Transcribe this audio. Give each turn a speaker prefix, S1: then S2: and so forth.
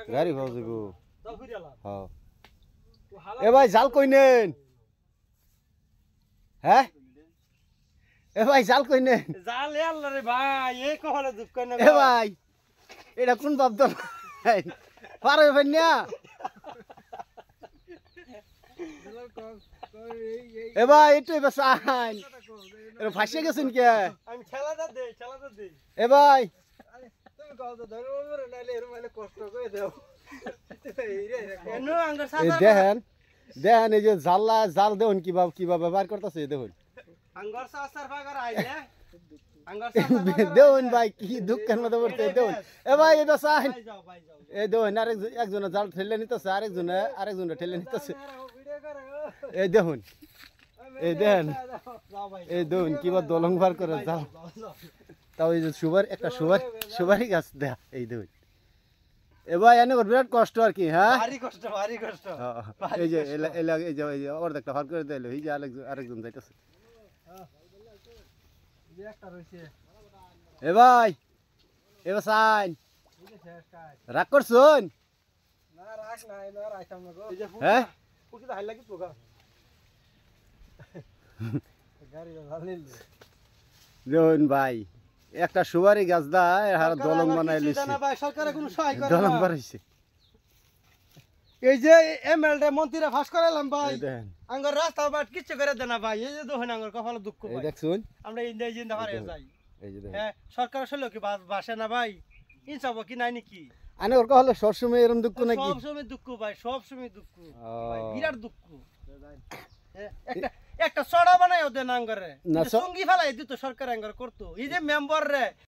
S1: গাড়ি ভাও যাব হ্যাঁ এ ভাই জাল কই নেন হ্যাঁ এ ভাই জাল কই নেন
S2: জাল আল্লাহ রে ভাই এই কহলে দুঃখ কই না
S1: এ ভাই এটা কোন বাপ দল পারে ভাই না এ ভাই একটু এবার আইন এ ফাঁসে গেছেন কে
S2: আমি ঠেলাটা দেই
S1: এ ভাই
S2: তুমি কও তো ধরো মরে নাইলে এর মানে কষ্ট করে দাও এনো আঙ্গার
S1: এই
S2: সাদা
S1: দেখেন দেখেন এই যে জাল দেউন কিভাবে বার করতেছে দেখুন
S2: আঙ্গার সাসার ফাগার আইলে আঙ্গার
S1: দেউন ভাই কি দুঃখের মধ্যে পড়তে দেউন এ ভাই এটা সাইন
S2: ভাই যাও
S1: এই দেখুন একজনে জাল ঠেলে নিতেছে আরেকজনে ঠেলে নিতেছে
S2: ভিডিও করো
S1: এই দেখুন এই দেখেন
S2: যাও ভাই
S1: এই দেখুন কিভাবে দলং বার করে জাল তাও এই যে সুপারি গাছ দেয়া এই দেখুন এ ভাই এনে বিরাট কষ্ট আর কি হ্যাঁ
S2: ভারী কষ্ট
S1: এই যে এই যে অর্ধেকটা ভার করে দিল এই যে আরেকজন যাইতেছে
S2: একটা রইছে
S1: এ ভাই এবার সাইন
S2: এই শেষ কাজ
S1: রাগ করছুন
S2: না রাখ নাই না রাইতাম না গো এই যে
S1: হ্যাঁ
S2: পুকি তো হাই লাগি পোকা গাড়ি ভালো
S1: দেখুন ভাই একটা সুপারি গাছ দা আর দলং বানাই লিছে
S2: না ভাই সরকারে কোনো সহায় করে
S1: দলং
S2: না
S1: বানাইছে
S2: এই যে এমএলএ মন্ত্রীরা ফাঁস করাইলাম ভাই
S1: এই দেখেন
S2: আঙ্গর রাস্তা বাট কিছু করে দেন না ভাই এই যে দেখুন আঙ্গর কপালে দুঃখ
S1: এই
S2: ভাই
S1: দেখছুন
S2: আমরা ইন্ডিয়া জিন্দা হারিয়ে যাই
S1: এই যে দেখেন
S2: হ্যাঁ সরকার আসলে কি বাসে না ভাই ইনসাফ কি নাই নাকি
S1: আনে ওর হলে সবসময় এরকম দুঃখ নাকি
S2: সব সময় দুঃখ ভাই সব সময় দুঃখ ভাই
S1: ও।
S2: বিরাট দুঃখ একটা চড়া বানাই ওদের আঙ্গরে
S1: না,
S2: সঙ্গী ফেলাই দিত সরকার আঙ্গর করতো এই যে মেম্বার রে